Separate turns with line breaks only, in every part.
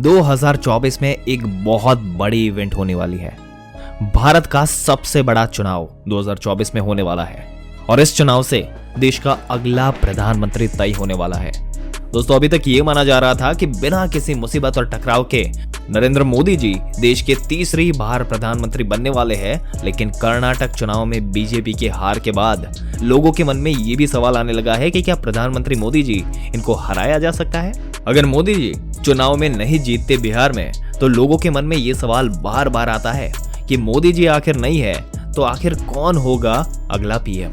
2024 में एक बहुत बड़ी इवेंट होने वाली है। भारत का सबसे बड़ा चुनाव 2024 में होने वाला है और इस चुनाव से देश का अगला प्रधानमंत्री तय होने वाला है। दोस्तों, अभी तक ये माना जा रहा था कि बिना किसी मुसीबत और टकराव के नरेंद्र मोदी जी देश के तीसरी बार प्रधानमंत्री बनने वाले हैं, लेकिन कर्नाटक चुनाव में बीजेपी के हार के बाद लोगों के मन में ये भी सवाल आने लगा है कि क्या प्रधानमंत्री मोदी जी इनको हराया जा सकता है। अगर मोदी जी चुनाव में नहीं जीतते बिहार में, तो लोगों के मन में ये सवाल बार बार आता है कि मोदी जी आखिर नहीं है तो आखिर कौन होगा अगला पीएम।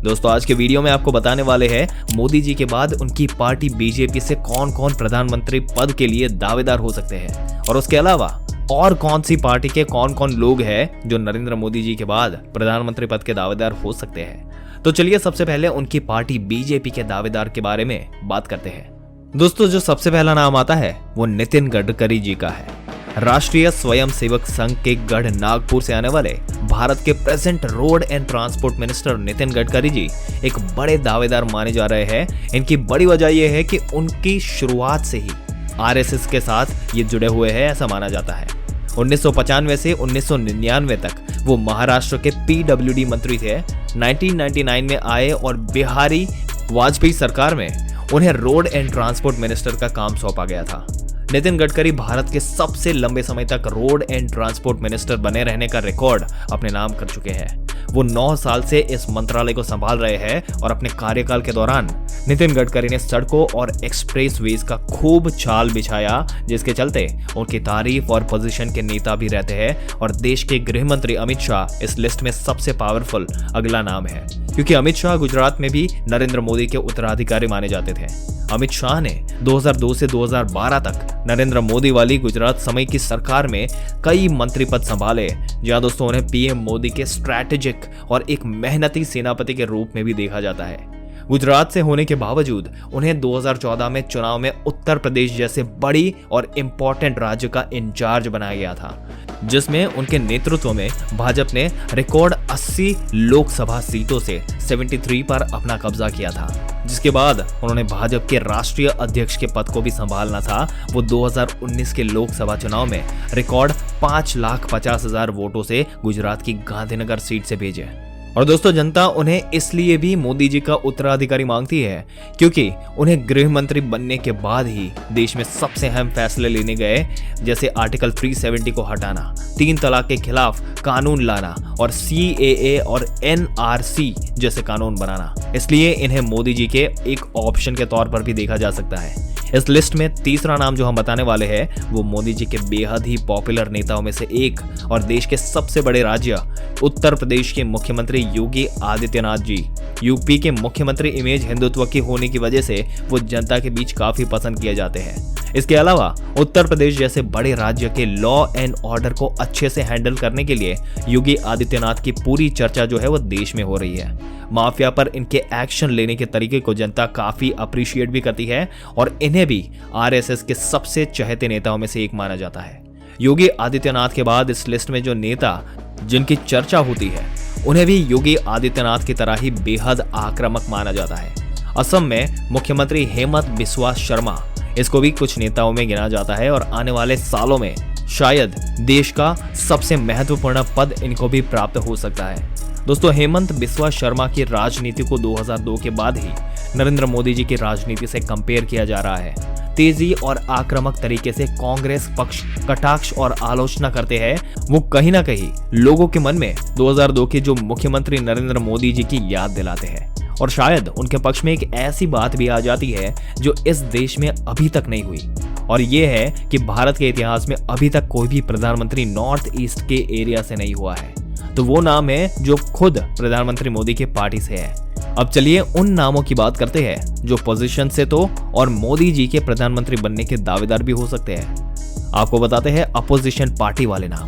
दोस्तों, आज के वीडियो में आपको बताने वाले हैं मोदी जी के बाद उनकी पार्टी बीजेपी से कौन कौन प्रधानमंत्री पद के लिए दावेदार हो सकते हैं और उसके अलावा और कौन सी पार्टी के कौन कौन लोग हैं जो नरेंद्र मोदी जी के बाद प्रधानमंत्री पद के दावेदार हो सकते हैं। तो चलिए सबसे पहले उनकी पार्टी बीजेपी के दावेदार के बारे में बात करते हैं। दोस्तों, जो सबसे पहला नाम आता है वो नितिन गडकरी जी का है। राष्ट्रीय स्वयंसेवक संघ के गढ़ नागपुर से आने वाले भारत के present road and transport minister Nitin Gadkari ji एक बड़े दावेदार माने जा रहे हैं। इनकी बड़ी वजह यह है कि उनकी शुरुआत से ही आरएसएस के साथ ये जुड़े हुए हैं, ऐसा माना जाता है। 1995 से 1999 तक वो महाराष्ट्र के पीडब्ल्यूडी मंत्री थे। 1999 में आए और बिहारी वाजपेयी सरकार में उन्हें रोड एंड ट्रांसपोर्ट मिनिस्टर का काम सौंपा गया था। नितिन गडकरी भारत के सबसे लंबे समय तक रोड एंड ट्रांसपोर्ट मिनिस्टर बने रहने का रिकॉर्ड अपने नाम कर चुके हैं। वो 9 साल से इस मंत्रालय को संभाल रहे हैं और अपने कार्यकाल के दौरान नितिन गडकरी ने सड़कों और एक्सप्रेसवेज का खूब जाल बिछाया, जिसके चलते उनकी तारीफ और पोजीशन के नेता भी रहते हैं। और देश के गृह मंत्री अमित शाह इस लिस्ट में सबसे पावरफुल अगला नाम है, क्योंकि अमित शाह गुजरात में भी नरेंद्र मोदी के उत्तराधिकारी माने जाते थे। अमित शाह ने 2002 से 2012 तक नरेंद्र मोदी वाली गुजरात समय की सरकार में कई मंत्री पद संभाले, जहां दोस्तों उन्हें पीएम मोदी के स्ट्रैटेजिक और एक मेहनती सेनापति के रूप में भी देखा जाता है। गुजरात से होने के बावजूद उन्हें 2014 में चुनाव में उत्तर प्रदेश जैसे बड़ी और इंपॉर्टेंट राज्य का इंचार्ज बनाया गया था, जिसमें उनके नेतृत्व में भाजपा ने रिकॉर्ड 80 लोकसभा सीटों से 73 पर अपना कब्जा किया था। जिसके बाद उन्होंने भाजपा के राष्ट्रीय अध्यक्ष के पद को भी संभालना था। वो 2019 के लोकसभा चुनाव में रिकॉर्ड 5,50,000 वोटों से गुजरात की गांधीनगर सीट से भेजे। और दोस्तों, जनता उन्हें इसलिए भी मोदी जी का उत्तराधिकारी मांगती है क्योंकि उन्हें गृह मंत्री बनने के बाद ही देश में सबसे अहम फैसले लेने गए, जैसे आर्टिकल 370 को हटाना, 3 तलाक के खिलाफ कानून लाना और CAA और NRC जैसे कानून बनाना। इसलिए इन्हें मोदी जी के एक ऑप्शन के तौर पर भी देखा जा सकता है। इस लिस्ट में तीसरा नाम जो हम बताने वाले हैं वो मोदी जी के बेहद ही पॉपुलर नेताओं में से एक और देश के सबसे बड़े राज्य उत्तर प्रदेश के मुख्यमंत्री योगी आदित्यनाथ जी। यूपी के मुख्यमंत्री इमेज हिंदुत्व की होने की वजह से वो जनता के बीच काफी पसंद किए जाते हैं। इसके अलावा उत्तर प्रदेश जैसे बड़े राज्य के लॉ एंड ऑर्डर को अच्छे से हैंडल करने के लिए योगी आदित्यनाथ की पूरी चर्चा जो है वो देश में हो रही है। माफिया पर इनके एक्शन लेने के तरीके को जनता काफी अप्रिशिएट भी करती है और इन्हें भी आरएसएस के सबसे चहेते नेताओं में से एक माना जाता है। योगी आदित्यनाथ के बाद इस लिस्ट में जो नेता जिनकी चर्चा होती है उन्हें भी योगी आदित्यनाथ की तरह ही बेहद आक्रामक माना जाता है। असम में मुख्यमंत्री हेमंत बिस्वा शर्मा, इसको भी कुछ नेताओं में गिना जाता है और आने वाले सालों में शायद देश का सबसे महत्वपूर्ण पद इनको भी प्राप्त हो सकता है। दोस्तों, हेमंत बिस्वा शर्मा की राजनीति को 2002 के बाद ही नरेंद्र मोदी जी की राजनीति से कंपेयर किया जा रहा है। तेजी और आक्रामक तरीके से कांग्रेस पक्ष कटाक्ष और आलोचना करते हैं। वो कहीं ना कहीं लोगों के मन में 2002 के जो मुख्यमंत्री नरेंद्र मोदी जी की याद दिलाते हैं और शायद उनके पक्ष में एक ऐसी बात भी आ जाती है जो इस देश में अभी तक नहीं हुई, और ये है कि भारत के इतिहास में अभी तक कोई भी प्रधानमंत्री नॉर्थ ईस्ट के एरिया से नहीं हुआ है। तो वो नाम है जो खुद प्रधानमंत्री मोदी के पार्टी से है। अब चलिए उन नामों की बात करते हैं जो पोजीशन से तो और मोदी जी के प्रधानमंत्री बनने के दावेदार भी हो सकते हैं। आपको बताते हैं अपोजिशन पार्टी वाले नाम।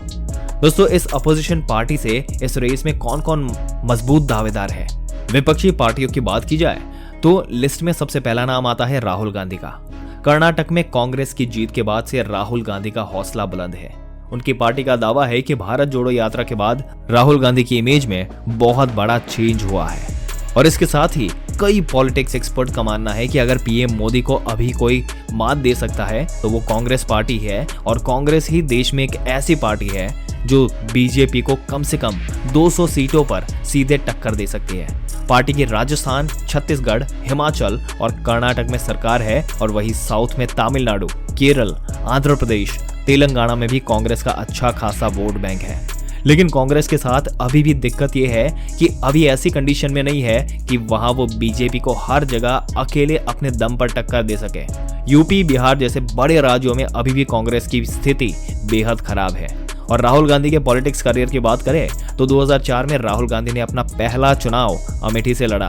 दोस्तों, इस अपोजिशन पार्टी से इस रेस में कौन कौन मजबूत दावेदार है। विपक्षी पार्टियों की बात की जाए तो लिस्ट में सबसे पहला नाम आता है राहुल गांधी का। कर्नाटक में कांग्रेस की जीत के बाद से राहुल गांधी का हौसला बुलंद है। उनकी पार्टी का दावा है कि भारत जोड़ो यात्रा के बाद राहुल गांधी की इमेज में बहुत बड़ा चेंज हुआ है और इसके साथ ही कई पॉलिटिक्स एक्सपर्ट का मानना है कि अगर पीएम मोदी को अभी कोई मात दे सकता है तो वो कांग्रेस पार्टी है, और कांग्रेस ही देश में एक ऐसी पार्टी है जो बीजेपी को कम से कम 200 सीटों पर सीधे टक्कर दे सकती है। पार्टी की राजस्थान, छत्तीसगढ़, हिमाचल और कर्नाटक में सरकार है, और वही साउथ में तमिलनाडु, केरल, आंध्र प्रदेश, तेलंगाना में भी कांग्रेस का अच्छा खासा वोट बैंक है। लेकिन कांग्रेस के साथ अभी भी दिक्कत यह है कि अभी ऐसी कंडीशन में नहीं है कि वहां वो बीजेपी को हर जगह अकेले अपने दम पर टक्कर दे सके। यूपी, बिहार जैसे बड़े राज्यों में अभी भी कांग्रेस की स्थिति बेहद खराब है। और राहुल गांधी के पॉलिटिक्स करियर की बात करें तो 2004 में राहुल गांधी ने अपना पहला चुनाव अमेठी से लड़ा,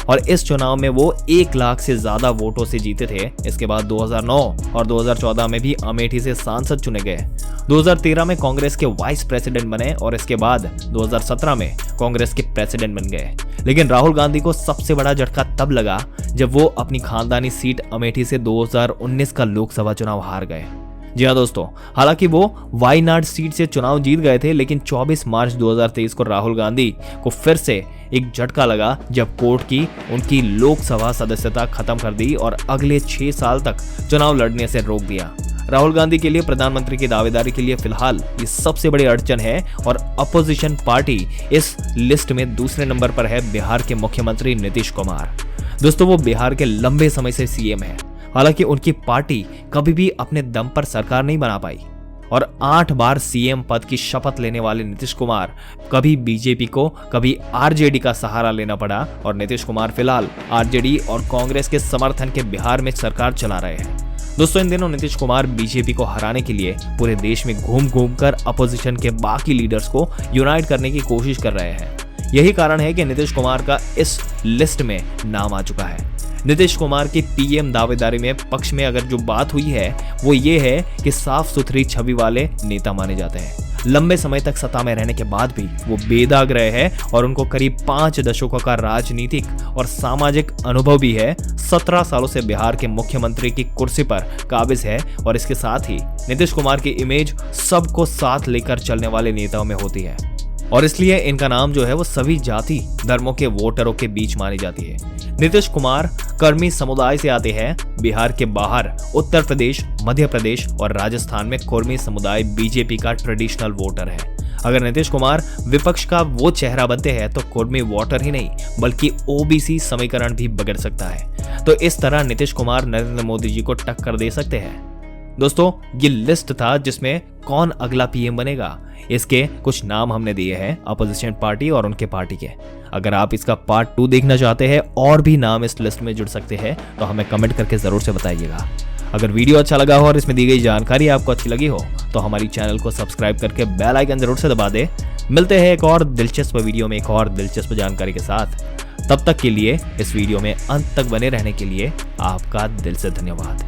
और इस चुनाव में वो 1 लाख से ज्यादा वोटों से जीते थे। इसके बाद 2009 और 2014 में भी अमेठी से सांसद चुने गए। 2013 में कांग्रेस के वाइस प्रेसिडेंट बने, और इसके बाद 2017 में कांग्रेस के प्रेसिडेंट बन गए। लेकिन राहुल गांधी को सबसे बड़ा झटका तब लगा जब वो अपनी खानदानी सीट अमेठी से 2019 का लोकसभा चुनाव हार गए। जी हाँ दोस्तों, हालांकि वो वायनाड सीट से चुनाव जीत गए थे, लेकिन 24 मार्च 2023 को राहुल गांधी को फिर से एक झटका लगा जब कोर्ट की उनकी लोकसभा सदस्यता खत्म कर दी और अगले 6 साल तक चुनाव लड़ने से रोक दिया। राहुल गांधी के लिए प्रधानमंत्री की दावेदारी के लिए फिलहाल ये सबसे बड़ी अड़चन है, और अपोजिशन पार्टी इस लिस्ट में दूसरे नंबर पर है बिहार के मुख्यमंत्री नीतीश कुमार। दोस्तों, वो बिहार के लंबे समय से सीएम है। हालांकि उनकी पार्टी कभी भी अपने दम पर सरकार नहीं बना पाई, और 8 बार सीएम पद की शपथ लेने वाले नीतीश कुमार कभी बीजेपी को, कभी आरजेडी का सहारा लेना पड़ा, और नीतीश कुमार फिलहाल आरजेडी और कांग्रेस के समर्थन के बिहार में सरकार चला रहे हैं। दोस्तों, इन दिनों नीतीश कुमार बीजेपी को हराने के लिए पूरे देश में घूम घूम कर अपोजिशन के बाकी लीडर्स को यूनाइट करने की कोशिश कर रहे हैं। यही कारण है कि नीतीश कुमार का इस लिस्ट में नाम आ चुका है। नीतीश कुमार की पीएम दावेदारी में पक्ष में अगर जो बात हुई है वो ये है कि साफ सुथरी छवि वाले नेता माने जाते हैं। लंबे समय तक सत्ता में रहने के बाद भी वो बेदाग रहे हैं, और उनको करीब 5 दशकों का राजनीतिक और सामाजिक अनुभव भी है। 17 सालों से बिहार के मुख्यमंत्री की कुर्सी पर काबिज है, और इसके साथ ही नीतीश कुमार की इमेज सबको साथ लेकर चलने वाले नेताओं में होती है, और इसलिए इनका नाम जो है वो सभी जाति धर्मों के वोटरों के बीच मानी जाती है। नीतीश कुमार कर्मी समुदाय से आते हैं। बिहार के बाहर उत्तर प्रदेश, मध्य प्रदेश और राजस्थान में कुर्मी समुदाय बीजेपी का ट्रेडिशनल वोटर है। अगर नीतीश कुमार विपक्ष का वो चेहरा बनते हैं तो कुर्मी वोटर ही नहीं बल्कि ओबीसी समीकरण भी बिगड़ सकता है। तो इस तरह नीतीश कुमार नरेंद्र मोदी जी को टक्कर दे सकते हैं। दोस्तों, ये लिस्ट था जिसमें कौन अगला पीएम बनेगा। इसके कुछ नाम हमने दिए हैं अपोजिशन पार्टी और उनके पार्टी के। अगर आप इसका पार्ट 2 देखना चाहते हैं और भी नाम इस लिस्ट में जुड़ सकते हैं तो हमें कमेंट करके जरूर से बताइएगा। अगर वीडियो अच्छा लगा हो और इसमें दी गई जानकारी आपको अच्छी लगी हो तो हमारी चैनल को सब्सक्राइब करके बेल आइकन जरूर से दबा दे। मिलते हैं एक और दिलचस्प वीडियो में एक और दिलचस्प जानकारी के साथ। तब तक के लिए इस वीडियो में अंत तक बने रहने के लिए आपका दिल से धन्यवाद।